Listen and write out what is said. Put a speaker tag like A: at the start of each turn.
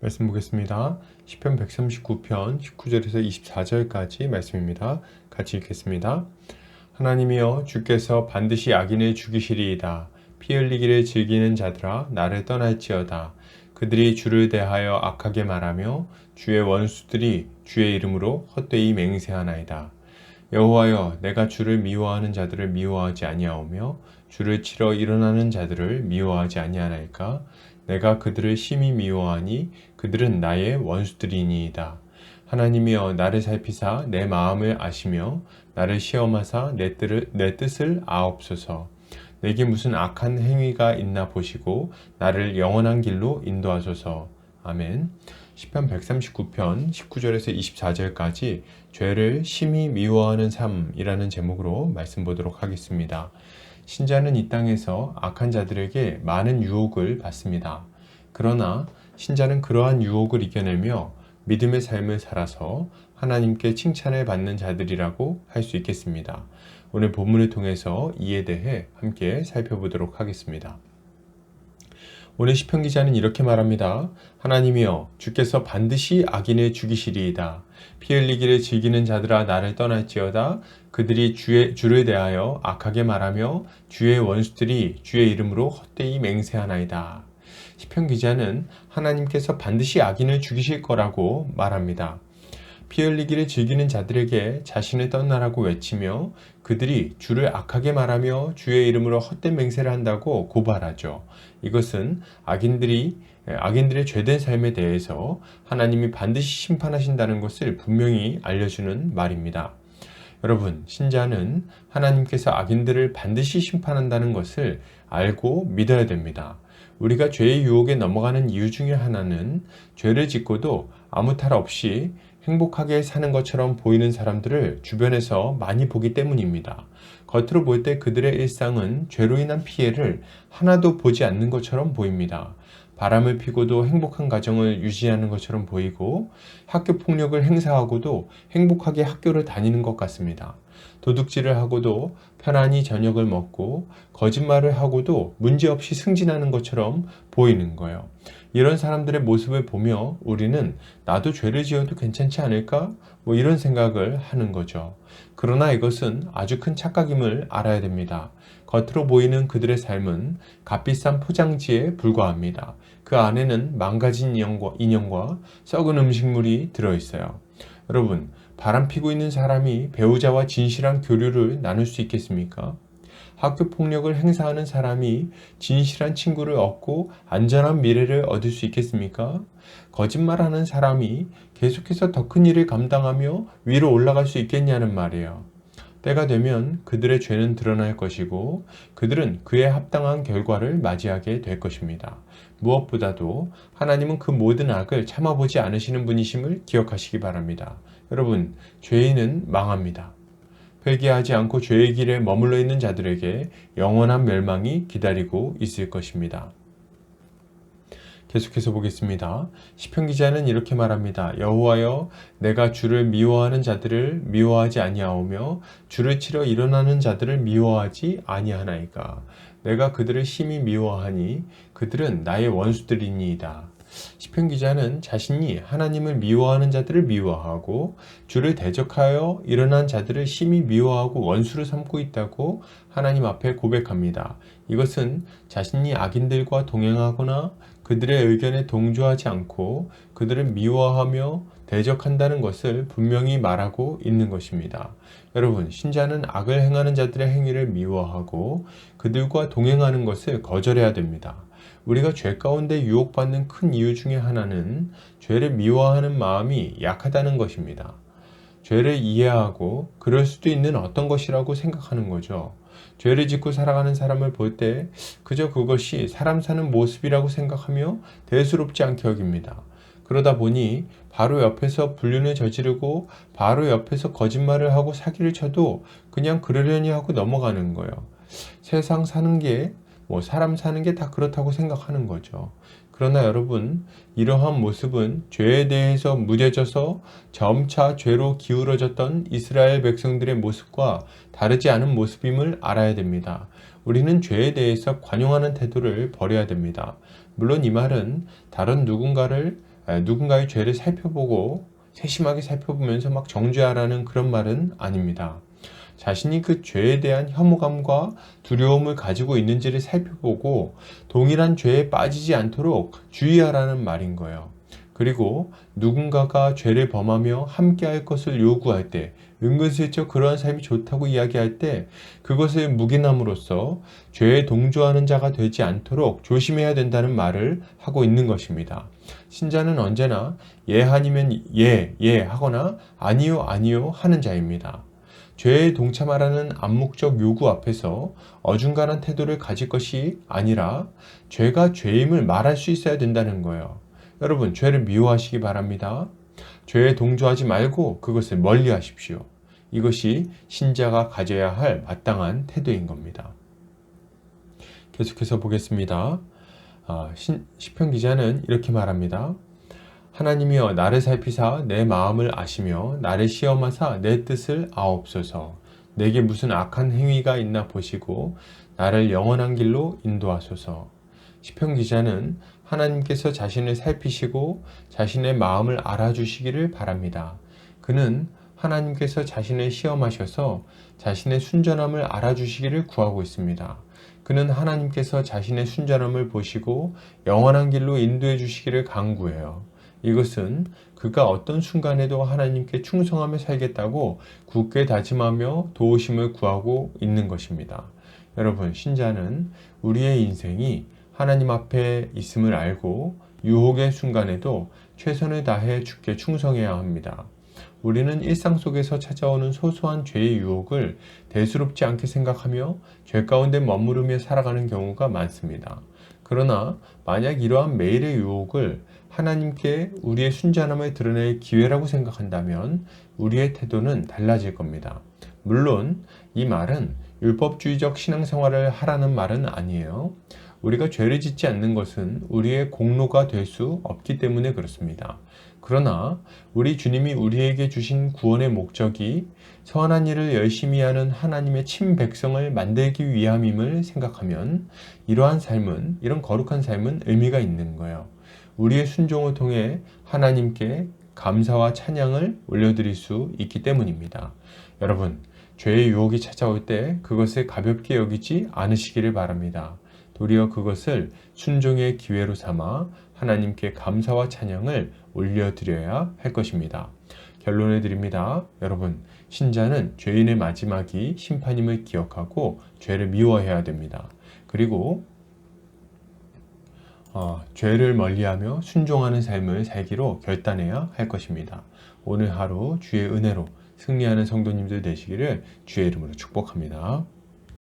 A: 말씀 보겠습니다. 시편 139편 19절에서 24절까지 말씀입니다. 같이 읽겠습니다. 하나님이여 주께서 반드시 악인을 죽이시리이다. 피 흘리기를 즐기는 자들아 나를 떠날지어다. 그들이 주를 대하여 악하게 말하며 주의 원수들이 주의 이름으로 헛되이 맹세하나이다. 여호와여 내가 주를 미워하는 자들을 미워하지 아니하오며 주를 치러 일어나는 자들을 미워하지 아니하나이까. 내가 그들을 심히 미워하니 그들은 나의 원수들이니이다. 하나님이여 나를 살피사 내 마음을 아시며 나를 시험하사 내 뜻을 아옵소서. 내게 무슨 악한 행위가 있나 보시고 나를 영원한 길로 인도하소서. 아멘. 시편 139편 19절에서 24절까지 죄를 심히 미워하는 삶이라는 제목으로 말씀 보도록 하겠습니다. 신자는 이 땅에서 악한 자들에게 많은 유혹을 받습니다. 그러나 신자는 그러한 유혹을 이겨내며 믿음의 삶을 살아서 하나님께 칭찬을 받는 자들이라고 할 수 있겠습니다. 오늘 본문을 통해서 이에 대해 함께 살펴보도록 하겠습니다. 오늘 시편 기자는 이렇게 말합니다. 하나님이여 주께서 반드시 악인을 죽이시리이다. 피 흘리기를 즐기는 자들아 나를 떠날지어다. 그들이 주를 대하여 악하게 말하며 주의 원수들이 주의 이름으로 헛되이 맹세하나이다. 시편 기자는 하나님께서 반드시 악인을 죽이실 거라고 말합니다. 피 흘리기를 즐기는 자들에게 자신을 떠나라고 외치며 그들이 주를 악하게 말하며 주의 이름으로 헛된 맹세를 한다고 고발하죠. 이것은 악인들의 죄된 삶에 대해서 하나님이 반드시 심판하신다는 것을 분명히 알려주는 말입니다. 여러분, 신자는 하나님께서 악인들을 반드시 심판한다는 것을 알고 믿어야 됩니다. 우리가 죄의 유혹에 넘어가는 이유 중에 하나는 죄를 짓고도 아무 탈 없이 행복하게 사는 것처럼 보이는 사람들을 주변에서 많이 보기 때문입니다. 겉으로 볼 때 그들의 일상은 죄로 인한 피해를 하나도 보지 않는 것처럼 보입니다. 바람을 피고도 행복한 가정을 유지하는 것처럼 보이고 학교 폭력을 행사하고도 행복하게 학교를 다니는 것 같습니다. 도둑질을 하고도 편안히 저녁을 먹고 거짓말을 하고도 문제없이 승진하는 것처럼 보이는 거예요. 이런 사람들의 모습을 보며 우리는 나도 죄를 지어도 괜찮지 않을까? 이런 생각을 하는 거죠. 그러나 이것은 아주 큰 착각임을 알아야 됩니다. 겉으로 보이는 그들의 삶은 값비싼 포장지에 불과합니다. 그 안에는 망가진 인형과 썩은 음식물이 들어있어요. 여러분, 바람피고 있는 사람이 배우자와 진실한 교류를 나눌 수 있겠습니까? 학교 폭력을 행사하는 사람이 진실한 친구를 얻고 안전한 미래를 얻을 수 있겠습니까? 거짓말하는 사람이 계속해서 더 큰 일을 감당하며 위로 올라갈 수 있겠냐는 말이에요. 때가 되면 그들의 죄는 드러날 것이고 그들은 그에 합당한 결과를 맞이하게 될 것입니다. 무엇보다도 하나님은 그 모든 악을 참아보지 않으시는 분이심을 기억하시기 바랍니다. 여러분, 죄인은 망합니다. 회개하지 않고 죄의 길에 머물러 있는 자들에게 영원한 멸망이 기다리고 있을 것입니다. 계속해서 보겠습니다. 시편 기자는 이렇게 말합니다. 여호와여 내가 주를 미워하는 자들을 미워하지 아니하오며 주를 치러 일어나는 자들을 미워하지 아니하나이까. 내가 그들을 심히 미워하니 그들은 나의 원수들이니이다. 시편 기자는 자신이 하나님을 미워하는 자들을 미워하고 주를 대적하여 일어난 자들을 심히 미워하고 원수로 삼고 있다고 하나님 앞에 고백합니다. 이것은 자신이 악인들과 동행하거나 그들의 의견에 동조하지 않고 그들을 미워하며 대적한다는 것을 분명히 말하고 있는 것입니다. 여러분, 신자는 악을 행하는 자들의 행위를 미워하고 그들과 동행하는 것을 거절해야 됩니다. 우리가 죄 가운데 유혹받는 큰 이유 중에 하나는 죄를 미워하는 마음이 약하다는 것입니다. 죄를 이해하고 그럴 수도 있는 어떤 것이라고 생각하는 거죠. 죄를 짓고 살아가는 사람을 볼 때 그저 그것이 사람 사는 모습이라고 생각하며 대수롭지 않게 여깁니다. 그러다 보니 바로 옆에서 불륜을 저지르고 바로 옆에서 거짓말을 하고 사기를 쳐도 그냥 그러려니 하고 넘어가는 거예요. 세상 사는 게 사람 사는 게 다 그렇다고 생각하는 거죠. 그러나 여러분, 이러한 모습은 죄에 대해서 무뎌져서 점차 죄로 기울어졌던 이스라엘 백성들의 모습과 다르지 않은 모습임을 알아야 됩니다. 우리는 죄에 대해서 관용하는 태도를 버려야 됩니다. 물론 이 말은 다른 누군가를 누군가의 죄를 살펴보고 세심하게 살펴보면서 막 정죄하라는 그런 말은 아닙니다. 자신이 그 죄에 대한 혐오감과 두려움을 가지고 있는지를 살펴보고 동일한 죄에 빠지지 않도록 주의하라는 말인 거예요. 그리고 누군가가 죄를 범하며 함께할 것을 요구할 때, 은근슬쩍 그러한 삶이 좋다고 이야기할 때 그것을 묵인함으로써 죄에 동조하는 자가 되지 않도록 조심해야 된다는 말을 하고 있는 것입니다. 신자는 언제나 예 아니면 예 하거나 아니요 아니요 하는 자입니다. 죄에 동참하라는 암묵적 요구 앞에서 어중간한 태도를 가질 것이 아니라 죄가 죄임을 말할 수 있어야 된다는 거예요. 여러분, 죄를 미워하시기 바랍니다. 죄에 동조하지 말고 그것을 멀리 하십시오. 이것이 신자가 가져야 할 마땅한 태도인 겁니다. 계속해서 보겠습니다. 시편 기자는 이렇게 말합니다. 하나님이여 나를 살피사 내 마음을 아시며 나를 시험하사 내 뜻을 아옵소서. 내게 무슨 악한 행위가 있나 보시고 나를 영원한 길로 인도하소서. 시편 기자는 하나님께서 자신을 살피시고 자신의 마음을 알아주시기를 바랍니다. 그는 하나님께서 자신을 시험하셔서 자신의 순전함을 알아주시기를 구하고 있습니다. 그는 하나님께서 자신의 순전함을 보시고 영원한 길로 인도해 주시기를 간구해요. 이것은 그가 어떤 순간에도 하나님께 충성하며 살겠다고 굳게 다짐하며 도우심을 구하고 있는 것입니다. 여러분, 신자는 우리의 인생이 하나님 앞에 있음을 알고 유혹의 순간에도 최선을 다해 주께 충성해야 합니다. 우리는 일상 속에서 찾아오는 소소한 죄의 유혹을 대수롭지 않게 생각하며 죄 가운데 머무르며 살아가는 경우가 많습니다. 그러나 만약 이러한 매일의 유혹을 하나님께 우리의 순전함을 드러낼 기회라고 생각한다면 우리의 태도는 달라질 겁니다. 물론 이 말은 율법주의적 신앙생활을 하라는 말은 아니에요. 우리가 죄를 짓지 않는 것은 우리의 공로가 될 수 없기 때문에 그렇습니다. 그러나 우리 주님이 우리에게 주신 구원의 목적이 선한 일을 열심히 하는 하나님의 친백성을 만들기 위함임을 생각하면 이러한 삶은, 이런 거룩한 삶은 의미가 있는 거예요. 우리의 순종을 통해 하나님께 감사와 찬양을 올려드릴 수 있기 때문입니다. 여러분, 죄의 유혹이 찾아올 때 그것을 가볍게 여기지 않으시기를 바랍니다. 도리어 그것을 순종의 기회로 삼아 하나님께 감사와 찬양을 올려드려야 할 것입니다. 결론을 드립니다. 여러분, 신자는 죄인의 마지막이 심판임을 기억하고 죄를 미워해야 됩니다. 그리고 죄를 멀리하며 순종하는 삶을 살기로 결단해야 할 것입니다. 오늘 하루 주의 은혜로 승리하는 성도님들 되시기를 주의 이름으로 축복합니다.